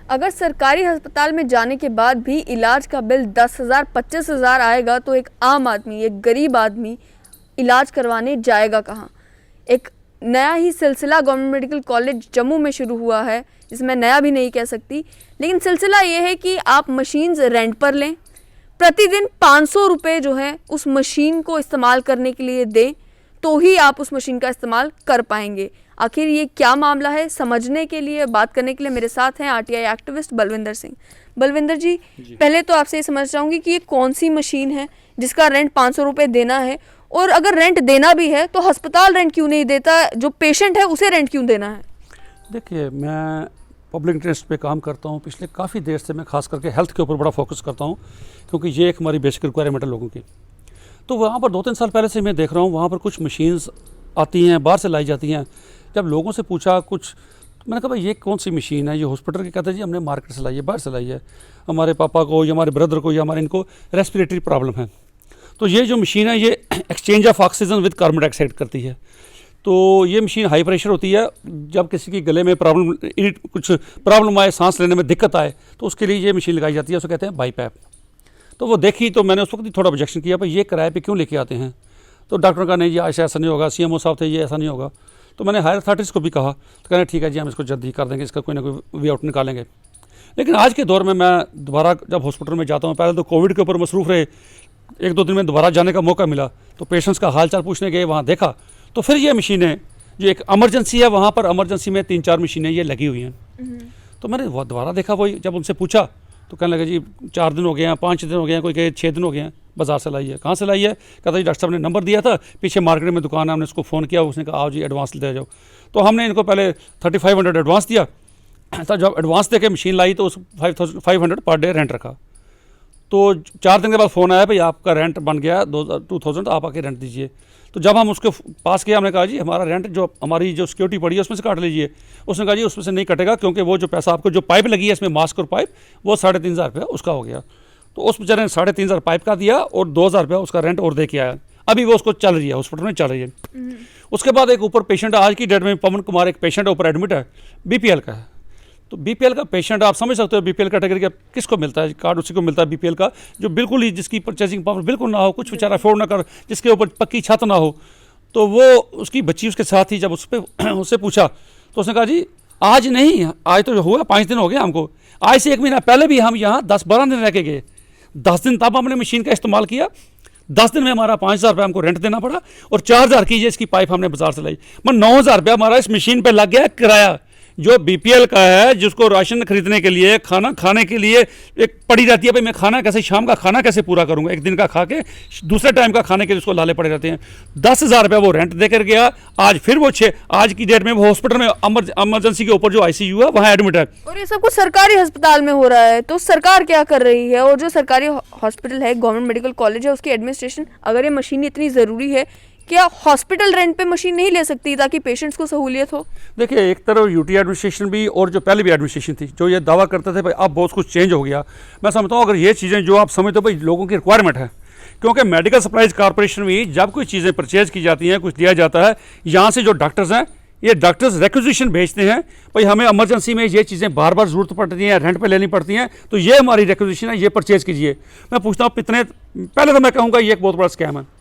अगर सरकारी अस्पताल में जाने के बाद भी इलाज का बिल 10,000 25,000 आएगा तो एक आम आदमी, एक गरीब आदमी इलाज करवाने जाएगा कहाँ। एक नया ही सिलसिला गवर्नमेंट मेडिकल कॉलेज जम्मू में शुरू हुआ है, जिसमें नया भी नहीं कह सकती, लेकिन सिलसिला ये है कि आप मशीन्स रेंट पर लें, प्रतिदिन 500 रुपये जो है उस मशीन को इस्तेमाल करने के लिए दें, तो ही आप उस मशीन का इस्तेमाल कर पाएंगे। आखिर ये क्या मामला है, समझने के लिए, बात करने के लिए मेरे साथ हैं आरटीआई एक्टिविस्ट बलविंदर सिंह। बलविंदर जी, पहले तो आपसे ये समझ चाहूँगी कि ये कौन सी मशीन है जिसका रेंट 500 रुपये देना है, और अगर रेंट देना भी है तो अस्पताल रेंट क्यों नहीं देता, जो पेशेंट है उसे रेंट क्यों देना है? देखिए, मैं पब्लिक इंटरेस्ट पे काम करता हूँ पिछले काफ़ी देर से। मैं खास करके हेल्थ के ऊपर बड़ा फोकस करता हूँ, क्योंकि ये एक हमारी बेसिक रिक्वायरमेंट है लोगों की। तो वहाँ पर 2-3 साल पहले से मैं देख रहा हूँ, वहाँ पर कुछ मशीन्स आती हैं, बाहर से लाई जाती हैं। जब लोगों से पूछा कुछ, मैंने कहा भाई ये कौन सी मशीन है, ये हॉस्पिटल की? कहते हैं जी हमने मार्केट से लाई है, बाहर से लाई है, हमारे पापा को या हमारे ब्रदर को या हमारे इनको रेस्पिरेटरी प्रॉब्लम है। तो ये जो मशीन है ये exchange of oxygen with carbon dioxide करती है। तो ये मशीन हाई प्रेशर होती है। जब किसी की गले में कुछ प्रॉब्लम आए, सांस लेने में दिक्कत आए, तो उसके लिए ये मशीन लगाई जाती है, उसको कहते हैं बाईपैप। तो वो देखी तो मैंने उस वक्त ही थोड़ा ऑब्जेक्शन किया, भाई ये किराए पे क्यों लेके आते हैं? तो डॉक्टर का नहीं जी ऐसा नहीं होगा, सीएमओ साहब थे ये ऐसा नहीं होगा। तो मैंने हायर अथॉरिटीज़ को भी कहा, तो कहना ठीक है जी हम इसको जल्दी कर देंगे, इसका कोई ना कोई वे आउट निकालेंगे। लेकिन आज के दौर में मैं दोबारा जब हॉस्पिटल में जाता हूँ, पहले तो कोविड के ऊपर मसरूफ़ रहे, 1-2 दिन में दोबारा जाने का मौका मिला, तो पेशेंट्स का हाल चाल पूछने गए, वहाँ देखा तो फिर ये मशीनें जो एक एमरजेंसी है, वहाँ पर एमरजेंसी में 3-4 मशीनें ये लगी हुई हैं। तो मैंने दोबारा देखा, वही जब उनसे पूछा तो कहने लगे जी 4 दिन हो गए हैं, 5 दिन हो गए हैं, कोई कहे 6 दिन हो गए हैं, बाज़ार से लाई है। कहाँ से लाई है? कहता जी डॉक्टर साहब ने नंबर दिया था, पीछे मार्केट में दुकान है, हमने उसको फ़ोन किया, उसने कहा आओ जी एडवांस दे जाओ। तो हमने इनको पहले 3500 एडवांस दिया, तो जब एडवांस दे के मशीन लाई तो उस 500 पर डे रेंट रखा। तो 4 दिन के बाद फ़ोन आया, भाई आपका रेंट बन गया 2000, आप आके रेंट दीजिए। तो जब हम उसके पास गए, हमने कहा जी हमारा रेंट जो हमारी जो सिक्योरिटी पड़ी है उसमें से काट लीजिए। उसने कहा जी उसमें से नहीं कटेगा, क्योंकि वो जो पैसा आपको जो पाइप लगी है इसमें मास्क और पाइप, वो 3,500 रुपया उसका हो गया। तो उस बेचारे ने 3,500 पाइप का दिया और 2,000 रुपया उसका रेंट और दे के आया। अभी वो उसको चल रही है, हॉस्पिटल में चल रही है। उसके बाद एक ऊपर पेशेंट, आज की डेट में पवन कुमार एक पेशेंट ऊपर एडमिट है, बीपीएल का है। तो बीपीएल का पेशेंट, आप समझ सकते हो बीपीएल कैटेगरी का किसको मिलता है कार्ड? उसी को मिलता है बीपीएल का, जो बिल्कुल ही जिसकी परचेसिंग पावर बिल्कुल ना हो, कुछ बेचारा अफोर्ड ना कर, जिसके ऊपर पक्की छत ना हो। तो वो उसकी बच्ची उसके साथ ही, जब उससे पूछा तो उसने कहा जी आज नहीं, आज तो हुआ 5 दिन हो गए हमको, आज से 1 महीना पहले भी हम यहाँ 10-12 दिन रह के गए, 10 दिन तब हमने मशीन का इस्तेमाल किया, 10 दिन में हमारा 5,000 रुपये हमको रेंट देना पड़ा, और 4,000 की इसकी पाइप हमने बाजार से लाई। मतलब 9,000 रुपया हमारा इस मशीन पर लग गया किराया। जो बीपीएल का है, जिसको राशन खरीदने के लिए, खाना खाने के लिए एक पड़ी रहती है, भाई मैं खाना कैसे, शाम का खाना कैसे पूरा करूंगा, एक दिन का खा के दूसरे टाइम का खाने के लिए उसको लाले पड़े रहते हैं। 10,000 रुपया वो रेंट देकर गया। आज फिर वो आज की डेट में वो हॉस्पिटल में एमरजेंसी के ऊपर जो आईसीयू है वहाँ एडमिट है। और ये सब कुछ सरकारी अस्पताल में हो रहा है, तो सरकार क्या कर रही है? और जो सरकारी हॉस्पिटल है, गवर्नमेंट मेडिकल कॉलेज है, उसकी एडमिनिस्ट्रेशन, अगर ये मशीन इतनी ज़रूरी है, क्या हॉस्पिटल रेंट पे मशीन नहीं ले सकती ताकि पेशेंट्स को सहूलियत हो? देखिए, एक तरफ यूटी एडमिनिस्ट्रेशन भी और जो पहले भी एडमिनिस्ट्रेशन थी, जो ये दावा करते थे भाई अब बहुत कुछ चेंज हो गया। मैं समझता हूँ अगर ये चीज़ें जो आप समझते हो भाई लोगों की रिक्वायरमेंट है, क्योंकि मेडिकल सप्लाईज कॉर्पोरेशन में जब कोई चीज़ें परचेज की जाती हैं, कुछ दिया जाता है, यहाँ से जो डॉक्टर्स हैं, ये डॉक्टर्स रिक्विजिशन भेजते हैं, भाई हमें इमरजेंसी में ये चीज़ें बार बार ज़रूरत पड़ती हैं, रेंट पे लेनी पड़ती हैं, तो ये हमारी रिक्विजिशन है, ये परचेज कीजिए। मैं पूछता हूँ कितने, पहले तो मैं कहूँगा ये एक बहुत बड़ा स्कैम है,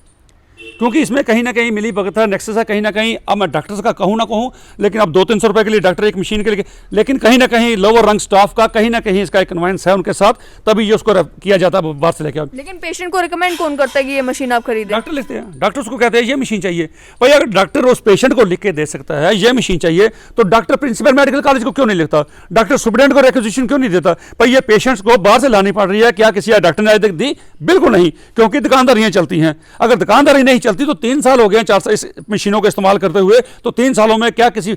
क्योंकि इसमें कहीं ना कहीं मिली भगत है, नेक्सस है कहीं ना कहीं। अब मैं डॉक्टर्स का कहूँ ना कहूँ, लेकिन अब 200-300 रुपये के लिए डॉक्टर एक मशीन के लिए, लेकिन कहीं ना कहीं लोअर रंग स्टाफ का कहीं ना कहीं इसका एक कन्वाइंस है उनके साथ, तभी ये उसको किया जाता है बाहर से लेके। लेकिन पेशेंट को रिकमेंड कौन करता है कि ये मशीन आप खरीदें? डॉक्टर लिखते हैं, डॉक्टर उसको कहते हैं ये मशीन चाहिए। भाई अगर डॉक्टर उस पेशेंट को लिख के दे सकता है ये मशीन चाहिए, तो डॉक्टर प्रिंसिपल मेडिकल कॉलेज को क्यों नहीं लिखता? डॉक्टर सुप्रीडेंट को रिक्विजिशन क्यों नहीं देता? भाई ये पेशेंट्स को बाहर से लानी पड़ रही है, क्या किसी डॉक्टर ने दी? बिल्कुल नहीं, क्योंकि दुकानदारियाँ चलती हैं। अगर दुकानदारी नहीं चलती तो 3 साल हो गए 4 साल इस मशीनों का इस्तेमाल करते हुए, तो 3 सालों में क्या किसी,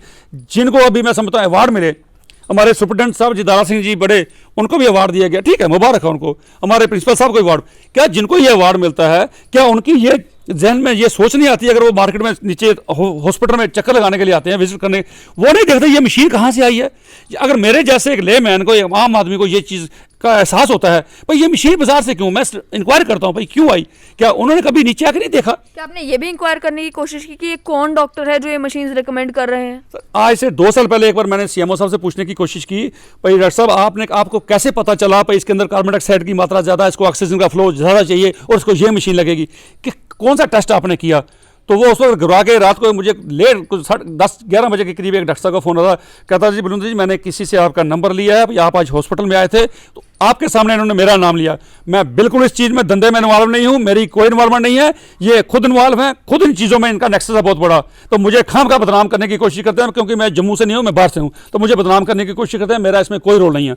जिनको अभी मैं समझता हूं अवार्ड मिले, हमारे सुप्रीडेंट साहब जी दारा सिंह जी बड़े, उनको भी अवार्ड दिया गया, ठीक है मुबारक है उनको। हमारे प्रिंसिपल साहब को अवार्ड, क्या जिनको ये अवार्ड मिलता है, क्या उनकी ये जहन में ये सोच नहीं आती? अगर वो मार्केट में नीचे हॉस्पिटल में चक्कर लगाने के लिए आते हैं, विजिट करने, वो नहीं देखते ये मशीन कहाँ से आई है। अगर मेरे जैसे एक लेमैन को, एक आम आदमी को ये चीज़ का एहसास होता है भाई ये मशीन बाजार से क्यों, मैं इंक्वायर करता हूँ भाई क्यों आई, क्या उन्होंने कभी नीचे आकर नहीं देखा? क्या आपने ये भी इंक्वायर करने की कोशिश की कि ये कौन डॉक्टर है जो ये मशीन रिकमेंड कर रहे हैं? आज से 2 साल पहले एक बार मैंने सीएमओ साहब से पूछने की कोशिश की, भाई डॉक्टर साहब आपको कैसे पता चला भाई इसके अंदर कार्बन डाइऑक्साइड की मात्रा ज़्यादा है, इसको ऑक्सीजन का फ्लो ज़्यादा चाहिए और इसको ये मशीन लगेगी, कि कौन सा टेस्ट आपने किया? तो वो उस वक्त घबरा के रात को मुझे लेट 10-11 बजे के करीब एक डॉक्टर साहब का फ़ोन आता, कहता जी बलविंदर जी मैंने किसी से आपका नंबर लिया है, आप आज हॉस्पिटल में आए थे तो आपके सामने इन्होंने मेरा नाम लिया, मैं बिल्कुल इस चीज़ में धंधे में इन्वॉल्व नहीं हूँ, मेरी कोई इन्वॉल्वमेंट नहीं है, ये खुद इन्वॉल्व हैं, खुद इन चीज़ों में इनका नेक्सस है बहुत बड़ा, तो मुझे खाम का बदनाम करने की कोशिश करते हैं, क्योंकि मैं जम्मू से नहीं हूँ, मैं बाहर से हूँ, तो मुझे बदनाम करने की कोशिश करते हैं, मेरा इसमें कोई रोल नहीं है।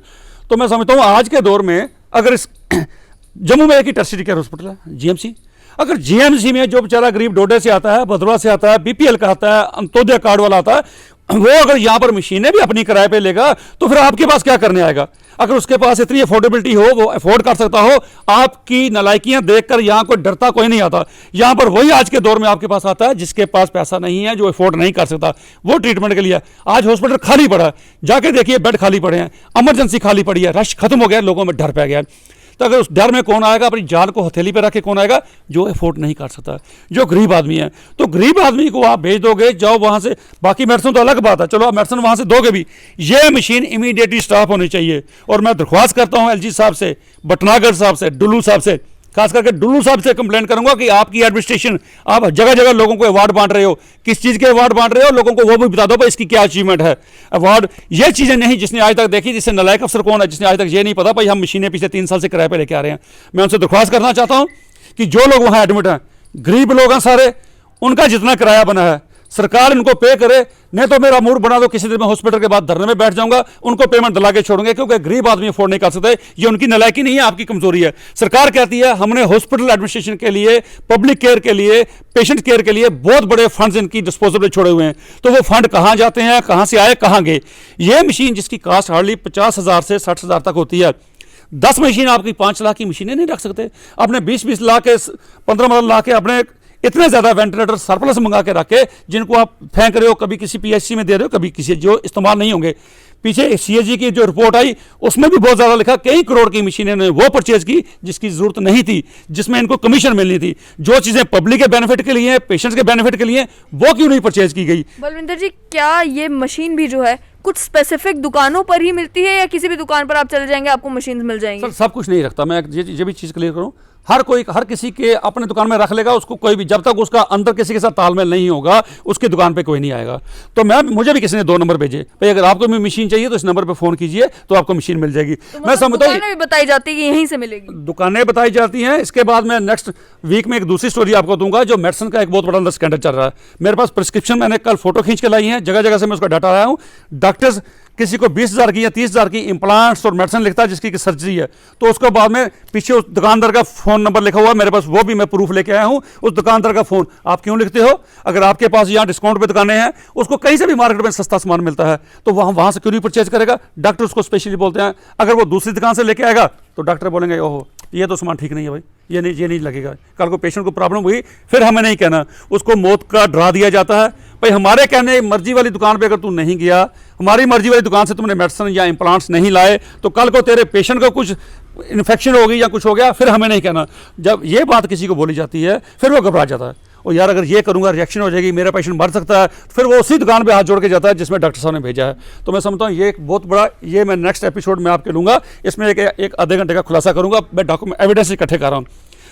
तो मैं समझता हूँ आज के दौर में अगर इस जम्मू में एक ही टर्शियरी केयर हॉस्पिटल है जीएमसी, अगर जीएमसी में जो बेचारा गरीब डोडे से आता है, भदरवा से आता है, बीपीएल का आता है, अंत्योदय कार्ड वाला आता है, वो अगर यहाँ पर मशीनें भी अपनी किराए पे लेगा तो फिर आपके पास क्या करने आएगा? अगर उसके पास इतनी अफोर्डेबिलिटी हो, वो अफोर्ड कर सकता हो, आपकी नालायकियां देखकर यहाँ कोई डरता कोई नहीं आता। यहाँ पर वही आज के दौर में आपके पास आता है जिसके पास पैसा नहीं है, जो अफोर्ड नहीं कर सकता, वो ट्रीटमेंट के लिए आज हॉस्पिटल खाली पड़ा है, जाके देखिए बेड खाली पड़े हैं, इमरजेंसी खाली पड़ी है, रश खत्म हो गया, लोगों में डर पै गया। तो अगर उस डर में कौन आएगा, अपनी जान को हथेली पे रख के कौन आएगा? जो अफोर्ड नहीं कर सकता, जो गरीब आदमी है। तो गरीब आदमी को आप भेज दोगे, जाओ वहाँ से, बाकी मेडिसिन तो अलग बात है, चलो आप मेडिसिन वहाँ से दोगे भी, ये मशीन इमीडिएटली स्टॉप होनी चाहिए। और मैं दरख्वास्त करता हूँ एलजी साहब से, भटनागर साहब से, डुल्लू साहब से, खास करके डुल्लू साहब से कंप्लेंट करूंगा कि आपकी एडमिनिस्ट्रेशन, आप जगह जगह लोगों को अवार्ड बांट रहे हो, किस चीज़ के अवार्ड बांट रहे हो, लोगों को वो भी बता दो भाई इसकी क्या अचीवमेंट है। अवार्ड ये चीज़ें नहीं जिसने आज तक देखी, जिससे नलायक अफसर कौन है जिसने आज तक ये नहीं पता भाई हम मशीनें पिछले 3 साल से किराए पे लेके आ रहे हैं। मैं उनसे दरख्वास्त करना चाहता हूँ कि जो लोग वहाँ एडमिट हैं, गरीब लोग हैं सारे, उनका जितना किराया बना है सरकार इनको पे करे, नहीं तो मेरा मूड बना दो, किसी दिन मैं हॉस्पिटल के बाद धरने में बैठ जाऊंगा, उनको पेमेंट दिला के छोड़ूंगे, क्योंकि गरीब आदमी अफोर्ड नहीं कर सकते। ये उनकी नलायकी नहीं है, आपकी कमजोरी है। सरकार कहती है हमने हॉस्पिटल एडमिनिस्ट्रेशन के लिए, पब्लिक केयर के लिए, पेशेंट केयर के लिए बहुत बड़े फंड्स इनकी डिस्पोजल में छोड़े हुए हैं, तो वो फंड कहाँ जाते हैं, कहाँ से आए, कहाँ गए? ये मशीन जिसकी कास्ट हार्डली 50,000 से 60,000 तक होती है, 10 मशीन आपकी 5 लाख की मशीनें नहीं रख सकते। अपने 20-20 लाख के 15 लाख के अपने इतने ज़्यादा वेंटिलेटर सरप्लस मंगा के रखे, जिनको आप फेंक रहे हो, कभी किसी पीएचसी में दे रहे हो, कभी किसी, जो इस्तेमाल नहीं होंगे। पीछे सीएजी की जो रिपोर्ट आई उसमें भी बहुत ज़्यादा लिखा, कई करोड़ की मशीनें ने वो परचेज की जिसकी ज़रूरत नहीं थी, जिसमें इनको कमीशन मिलनी थी। जो चीज़ें पब्लिक के बेनिफिट के लिए, पेशेंट्स के बेनिफिट के लिए, वो क्यों नहीं परचेज की गई? बलविंदर जी, क्या ये मशीन भी जो है कुछ स्पेसिफिक दुकानों पर ही मिलती है, या किसी भी दुकान पर आप चले जाएंगे आपको मशीन मिल जाएंगी? सर सब कुछ नहीं रखता, मैं ये भी चीज़ क्लियर करूँ, हर किसी के अपने दुकान में रख लेगा उसको, कोई भी जब तक उसका अंदर किसी के साथ तालमेल नहीं होगा उसकी दुकान पे कोई नहीं आएगा। तो मुझे भी किसी ने 2 नंबर भेजे, भाई अगर आपको भी मशीन चाहिए तो इस नंबर पे फ़ोन कीजिए तो आपको मशीन मिल जाएगी। तो मैं समझता हूँ दुकानें भी बताई जाती है कि यहीं से मिलेगी, दुकानें बताई जाती हैं। इसके बाद मैं नेक्स्ट वीक में एक दूसरी स्टोरी आपको दूंगा, जो मेडिसिन का एक बहुत बड़ा स्कैंडल चल रहा है। मेरे पास प्रिस्क्रिप्शन मैंने कल फोटो खींच के लाई है, जगह जगह से मैं उसका डाटा आया हूँ। डॉक्टर्स किसी को 20,000 की या 30,000 की इम्प्लांट्स और मेडिसिन लिखता है जिसकी कि सर्जरी है, तो उसके बाद में पीछे उस दुकानदार का फ़ोन नंबर लिखा हुआ है मेरे पास, वो भी मैं प्रूफ लेके आया हूँ। उस दुकानदार का फ़ोन आप क्यों लिखते हो? अगर आपके पास यहाँ डिस्काउंट पे दुकानें हैं, उसको कहीं से भी मार्केट में सस्ता सामान मिलता है, तो वहाँ से क्यों नहीं परचेज करेगा? डॉक्टर उसको स्पेशली बोलते हैं। अगर वो दूसरी दुकान से लेके आएगा तो डॉक्टर बोलेंगे ओहो ये तो सामान ठीक नहीं है भाई, ये नहीं लगेगा। कल को पेशेंट को प्रॉब्लम हुई फिर हमें नहीं कहना, उसको मौत का डरा दिया जाता है। भाई हमारे कहने मर्जी वाली दुकान पे अगर तू नहीं गया, हमारी मर्जी वाली दुकान से तुमने मेडिसिन या इम्प्लांट्स नहीं लाए, तो कल को तेरे पेशेंट को कुछ इन्फेक्शन हो गई या कुछ हो गया, फिर हमें नहीं कहना। जब ये बात किसी को बोली जाती है फिर वो घबरा जाता है, और यार अगर ये करूंगा रिएक्शन हो जाएगी, मेरा पेशेंट मर सकता है, फिर वो उसी दुकान पे हाथ जोड़ के जाता है जिसमें डॉक्टर साहब ने भेजा है। तो मैं समझता हूँ ये एक बहुत बड़ा, ये मैं नेक्स्ट एपिसोड में आपके लूँगा, इसमें एक आधे घंटे का खुलासा करूँगा, मैं डॉक्यूमेंट एविडेंस इकट्ठे कर रहा हूँ।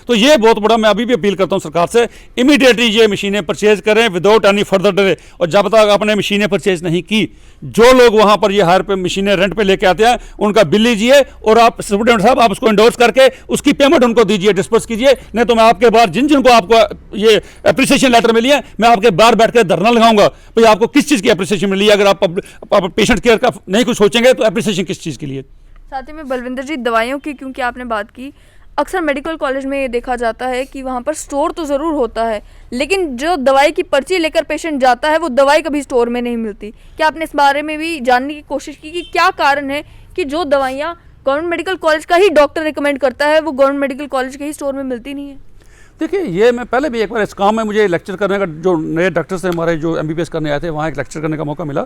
तो ये बहुत बड़ा, मैं अभी भी अपील करता हूँ सरकार से, इमीडिएटली ये मशीनें परचेज करें विदाउट एनी फर्दर डिले। और जब तक आपने मशीनें परचेज नहीं की, जो लोग वहाँ पर ये हायर पे मशीनें रेंट पे लेके आते हैं उनका बिल लीजिए, और आप सुप्रिटेंडेंट साहब आप उसको इंडोर्स करके उसकी पेमेंट उनको दीजिए, डिस्पर्स कीजिए। नहीं तो मैं आपके बाहर जिन को आपको ये अप्रिसिएशन लेटर मिली है, मैं आपके बाहर बैठ कर धरना लगाऊंगा, भाई आपको किस चीज़ की अप्रिसिएशन मिली है। अगर आप पेशेंट केयर का नहीं कुछ सोचेंगे तो अप्रिसिएशन किस चीज़ के लिए? साथ ही में बलविंदर जी, दवाइयों की क्योंकि आपने बात की, अक्सर मेडिकल कॉलेज में ये देखा जाता है कि वहाँ पर स्टोर तो ज़रूर होता है, लेकिन जो दवाई की पर्ची लेकर पेशेंट जाता है वो दवाई कभी स्टोर में नहीं मिलती। क्या आपने इस बारे में भी जानने की कोशिश की कि क्या कारण है कि जो दवाइयाँ गवर्नमेंट मेडिकल कॉलेज का ही डॉक्टर रिकमेंड करता है वो गवर्नमेंट मेडिकल कॉलेज के ही स्टोर में मिलती नहीं है? देखिए, ये मैं पहले भी एक बार इस काम में मुझे लेक्चर करने का, जो नए डॉक्टर्स थे हमारे जो एमबीबीएस करने आए थे, वहाँ एक लेक्चर करने का मौका मिला,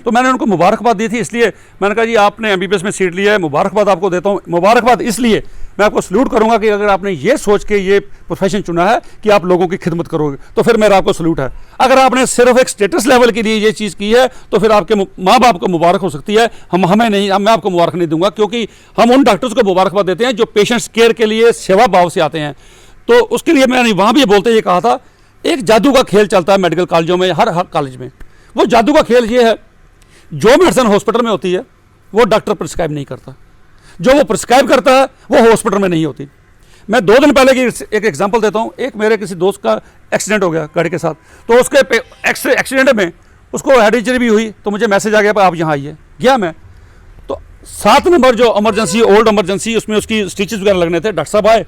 तो मैंने उनको मुबारकबाद दी थी। इसलिए मैंने कहा जी आपने एमबीबीएस में सीट लिया है, मुबारकबाद आपको देता हूँ। मुबारकबाद इसलिए मैं आपको सल्यूट करूँगा कि अगर आपने ये सोच के ये प्रोफेशन चुना है कि आप लोगों की खिदमत करोगे, तो फिर मेरा आपको सल्यूट है। अगर आपने सिर्फ एक स्टेटस लेवल के लिए ये चीज़ की है, तो फिर आपके माँ बाप को मुबारक हो सकती है, हमें नहीं, मैं आपको मुबारक नहीं दूंगा, क्योंकि हम उन डॉक्टर्स को मुबारकबाद देते हैं जो पेशेंट्स केयर के लिए सेवा भाव से आते हैं। तो उसके लिए मैंने वहाँ भी बोलते ये कहा था, एक जादू का खेल चलता है मेडिकल कॉलेजों में, हर कॉलेज में। वो जादू का खेल ये है, जो मेडिसिन हॉस्पिटल में होती है वो डॉक्टर प्रिस्क्राइब नहीं करता, जो वो प्रिस्क्राइब करता है वो हॉस्पिटल में नहीं होती। मैं 2 दिन पहले की एक एग्जांपल देता हूँ। एक मेरे किसी दोस्त का एक्सीडेंट हो गया गाड़ी के साथ, तो उसके एक्सीडेंट में उसको हेड इंजरी भी हुई, तो मुझे मैसेज आ गया आप यहाँ आइए। गया मैं, तो 7 नंबर जो इमरजेंसी, ओल्ड इमरजेंसी, उसमें उसकी स्टिचेस वगैरह लगने थे। डॉक्टर साहब आए,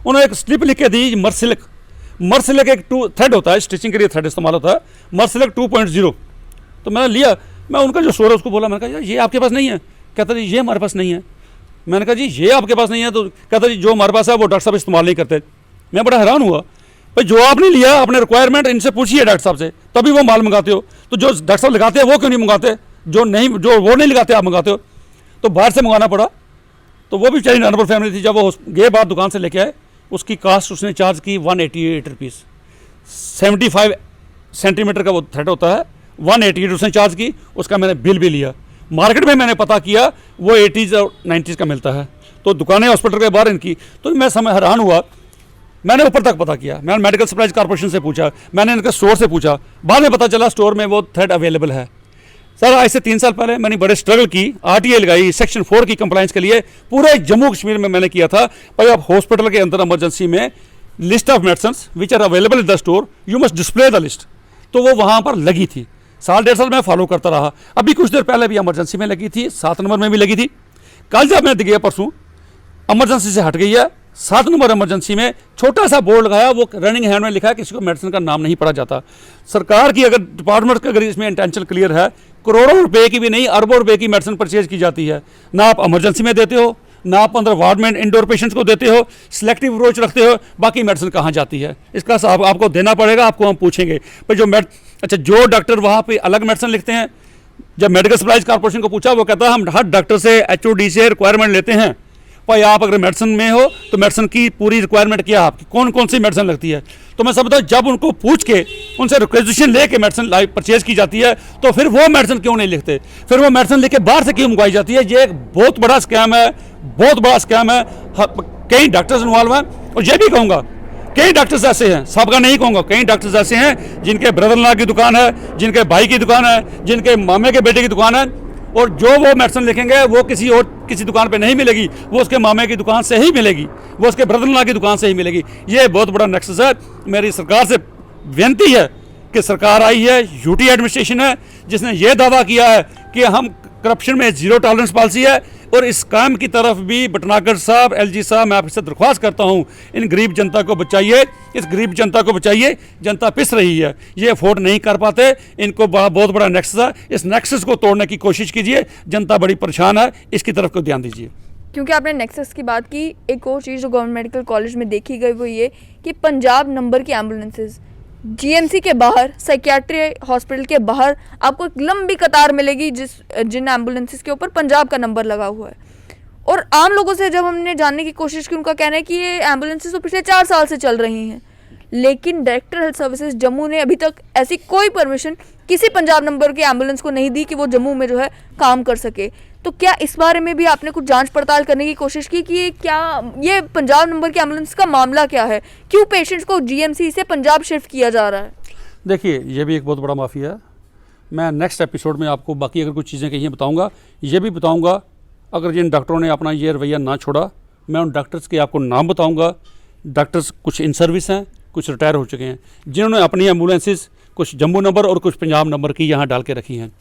उन्होंने एक स्लिप लिख के दी, मर्सिलिक एक थ्रेड होता है, स्टिचिंग के लिए थ्रेड इस्तेमाल होता है, मर्सिलिक 2.0। तो मैंने लिया, मैं उनका जो स्टोर है उसको बोला, मैंने कहा ये आपके पास नहीं है? कहता जी ये हमारे पास नहीं है। मैंने कहा जी ये आपके पास नहीं है? तो कहता जी जो हमारे पास है वो डॉक्टर साहब इस्तेमाल नहीं करते। मैं बड़ा हैरान हुआ, भाई जो आपने लिया, अपने रिक्वायरमेंट इनसे पूछिए डॉक्टर साहब से, तभी वो माल मंगाते हो। तो जो डॉक्टर साहब लगाते हैं वो क्यों नहीं मंगाते? जो वो नहीं लगाते आप मंगाते हो। तो बाहर से मंगाना पड़ा। तो वो भी बेचारी नॉर्मल फैमिली थी, जब वो गए बाहर दुकान से लेके आए, उसकी कास्ट उसने चार्ज की 188 रुपीज़। 75 सेंटीमीटर का वो थ्रेड होता है, 188 उसने चार्ज की। उसका मैंने बिल भी लिया। मार्केट में मैंने पता किया वो 80s और 90s का मिलता है। तो दुकानें हॉस्पिटल के बाहर इनकी, तो मैं समय हैरान हुआ। मैंने ऊपर तक पता किया, मैंने मेडिकल सप्लाईज कॉर्पोरेशन से पूछा, मैंने इनके स्टोर से पूछा, बाद में पता चला स्टोर में वो थ्रेड अवेलेबल है। सर आज से 3 साल पहले मैंने बड़े स्ट्रगल की, आरटीआई लगाई, सेक्शन 4 की कंप्लाइंस के लिए पूरे जम्मू कश्मीर में मैंने किया था। भाई आप हॉस्पिटल के अंदर इमरजेंसी में list of medicine which are available in the store, you must display the list. तो वो वहाँ पर लगी थी। 1.5 साल मैं फॉलो करता रहा। अभी कुछ देर पहले भी इमरजेंसी में लगी थी, 7 नंबर में भी लगी थी। कल जब मैं गया परसों, इमरजेंसी से हट गई है। 7 नंबर इमरजेंसी में छोटा सा बोर्ड लगाया, वो रनिंग हैंड में लिखा है, किसी को मेडिसिन का नाम नहीं पढ़ा जाता। सरकार की अगर डिपार्टमेंट का अगर इसमें इंटेंशन क्लियर है, करोड़ों रुपए की भी नहीं, अरबों रुपए की मेडिसिन परचेज की जाती है। ना आप इमरजेंसी में देते हो, ना आप अंदर वार्ड में इंडोर पेशेंट्स को देते हो, सिलेक्टिव अप्रोच रखते हो, बाकी मेडिसिन कहाँ जाती है? इसका आपको देना पड़ेगा, आपको हम पूछेंगे। पर जो डॉक्टर वहाँ पे अलग मेडिसिन लिखते हैं, जब मेडिकल सप्लाईज कॉर्पोरेशन को पूछा, वो कहता है हम हर डॉक्टर से HOD से रिक्वायरमेंट लेते हैं। भाई आप अगर मेडिसिन में हो तो मेडिसिन की पूरी रिक्वायरमेंट क्या है आपकी, कौन कौन सी मेडिसिन लगती है? तो मैं सब बताऊँ, जब उनको पूछ के उनसे रिक्वेजिशन लेके मेडिसिन परचेज की जाती है, तो फिर वो मेडिसिन क्यों नहीं लिखते? फिर वो मेडिसिन लेके बाहर से क्यों मंगवाई जाती है? ये एक बहुत बड़ा स्कैम है, बहुत बड़ा स्कैम है। कई डॉक्टर्स इन्वॉल्व हैं, और ये भी कहूँगा कई डॉक्टर्स ऐसे हैं, सबका नहीं कहूँगा, कई डॉक्टर्स ऐसे हैं जिनके ब्रदर इन लॉ की दुकान है, जिनके भाई की दुकान है, जिनके मामे के बेटे की दुकान है, और जो वो मेडिसिन लिखेंगे वो किसी दुकान पे नहीं मिलेगी, वो उसके मामे की दुकान से ही मिलेगी, वो उसके ब्रदर इन लॉ की दुकान से ही मिलेगी। ये बहुत बड़ा नेक्सस है। मेरी सरकार से विनती है कि सरकार आई है, यूटी एडमिनिस्ट्रेशन है, जिसने ये दावा किया है कि हम करप्शन में 0 टॉलरेंस पॉलिसी है, और इस काम की तरफ भी भटनागर साहब, LG साहब, मैं आपसे दरख्वास्त करता हूँ, इन गरीब जनता को बचाइए, इस गरीब जनता को बचाइए। जनता पिस रही है, ये अफोर्ड नहीं कर पाते, इनको बहुत बड़ा नेक्सस है। इस नेक्सस को तोड़ने की कोशिश कीजिए, जनता बड़ी परेशान है, इसकी तरफ को ध्यान दीजिए। क्योंकि आपने नेक्सस की बात की, एक और चीज़ जो गवर्नमेंट मेडिकल कॉलेज में देखी गई वो ये कि पंजाब नंबर की एम्बुलेंसेज GMC के बाहर, साइकियाट्री हॉस्पिटल के बाहर आपको एक लंबी कतार मिलेगी जिन एम्बुलेंसेज के ऊपर पंजाब का नंबर लगा हुआ है। और आम लोगों से जब हमने जानने की कोशिश की, उनका कहना है कि ये एम्बुलेंसेज तो पिछले 4 साल से चल रही हैं, लेकिन डायरेक्टर हेल्थ सर्विसेज जम्मू ने अभी तक ऐसी कोई परमिशन किसी पंजाब नंबर के एम्बुलेंस को नहीं दी कि वो जम्मू में जो है काम कर सके। तो क्या इस बारे में भी आपने कुछ जांच पड़ताल करने की कोशिश की कि क्या ये पंजाब नंबर के एम्बुलेंस का मामला क्या है, क्यों पेशेंट्स को GMC से पंजाब शिफ्ट किया जा रहा है? देखिए, ये भी एक बहुत बड़ा माफिया है। मैं नेक्स्ट एपिसोड में आपको बाकी अगर कुछ चीज़ें कहीं बताऊँगा, ये भी बताऊँगा। अगर जिन डॉक्टरों ने अपना ये रवैया ना छोड़ा, मैं उन डॉक्टर्स के आपको नाम बताऊँगा। डॉक्टर्स कुछ इन सर्विस हैं, कुछ रिटायर हो चुके हैं, जिन्होंने अपनी एम्बुलेंसेज कुछ जम्मू नंबर और कुछ पंजाब नंबर की यहाँ डाल के रखी हैं।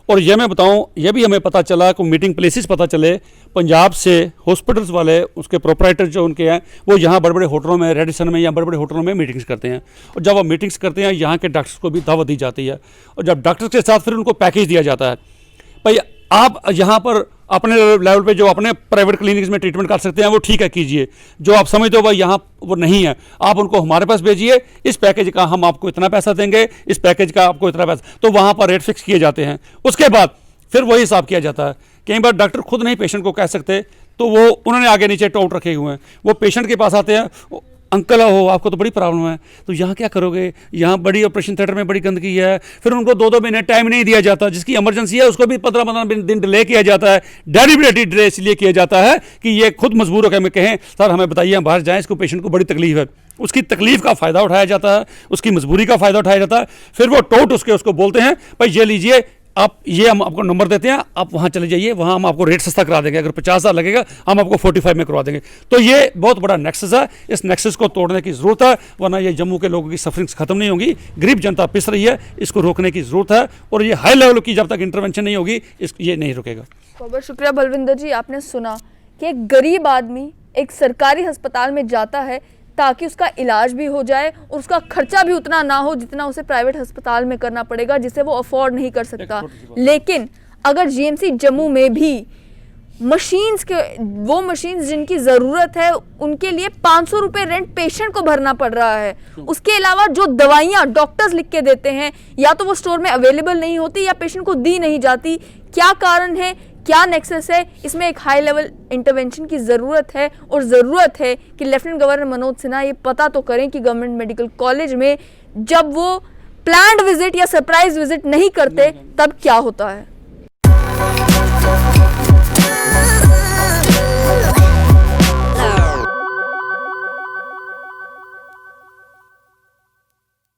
और ये मैं बताऊं, ये भी हमें पता चला कि मीटिंग प्लेसेस पता चले पंजाब से, हॉस्पिटल्स वाले, उसके प्रोपराइटर जो उनके हैं, वो यहाँ बड़े बड़े होटलों में, रेडिसन में या बड़े बड़े होटलों में मीटिंग्स करते हैं। और जब वो मीटिंग्स करते हैं, यहाँ के डॉक्टर्स को भी दावत दी जाती है, और जब डॉक्टर्स के साथ फिर उनको पैकेज दिया जाता है। भाई आप यहाँ पर अपने लेवल पे जो अपने प्राइवेट क्लिनिक्स में ट्रीटमेंट कर सकते हैं वो ठीक है कीजिए। जो आप समझते हो भाई यहाँ वो नहीं है, आप उनको हमारे पास भेजिए, इस पैकेज का हम आपको इतना पैसा देंगे, इस पैकेज का आपको इतना पैसा, तो वहाँ पर रेट फिक्स किए जाते हैं। उसके बाद फिर वही हिसाब किया जाता है। कई बार डॉक्टर खुद नहीं पेशेंट को कह सकते, तो वो उन्होंने आगे नीचे टॉट रखे हुए हैं, वो पेशेंट के पास आते हैं, अंकल हो आपको तो बड़ी प्रॉब्लम है, तो यहाँ क्या करोगे, यहाँ बड़ी ऑपरेशन थिएटर में बड़ी गंदगी है, फिर उनको 2-2 महीने टाइम नहीं दिया जाता, जिसकी इमरजेंसी है उसको भी 15-15 दिन डिले किया जाता है। डेलिबरेटली डिले इसलिए किया जाता है कि ये खुद मजबूर होकर हमें कहें सर हमें बताइए हम बाहर जाएँ, इसको पेशेंट को बड़ी तकलीफ है, उसकी तकलीफ का फ़ायदा उठाया जाता है, उसकी मजबूरी का फ़ायदा उठाया जाता है। फिर वो टोट उसको बोलते हैं भाई ये लीजिए, आप ये हम आपको नंबर देते हैं, आप वहाँ चले जाइए, वहाँ हम आपको रेट सस्ता करा देंगे, अगर 50,000 लगेगा हम आपको 45 में करवा देंगे। तो ये बहुत बड़ा नेक्सस है, इस नेक्सस को तोड़ने की ज़रूरत है, वरना ये जम्मू के लोगों की सफरिंग्स खत्म नहीं होंगी। गरीब जनता पिस रही है, इसको रोकने की ज़रूरत है, और ये हाई लेवल की जब तक इंटरवेंशन नहीं होगी ये नहीं रुकेगा। बहुत बहुत शुक्रिया बलविंदर जी। आपने सुना कि एक गरीब आदमी एक सरकारी अस्पताल में जाता है ताकि उसका इलाज भी हो जाए और उसका खर्चा भी उतना ना हो जितना उसे प्राइवेट अस्पताल में करना पड़ेगा, जिसे वो अफोर्ड नहीं कर सकता। लेकिन अगर जीएमसी जम्मू में भी मशीन्स के वो मशीन्स जिनकी ज़रूरत है उनके लिए 500 रुपये रेंट पेशेंट को भरना पड़ रहा है, उसके अलावा जो दवाइयाँ डॉक्टर्स लिख के देते हैं या तो वो स्टोर में अवेलेबल नहीं होती या पेशेंट को दी नहीं जाती, क्या कारण है, क्या नेक्सस है, इसमें एक हाई लेवल इंटरवेंशन की ज़रूरत है। और ज़रूरत है कि लेफ्टिनेंट गवर्नर मनोज सिन्हा ये पता तो करें कि गवर्नमेंट मेडिकल कॉलेज में जब वो प्लान्ड विजिट या सरप्राइज विजिट नहीं करते तब क्या होता है।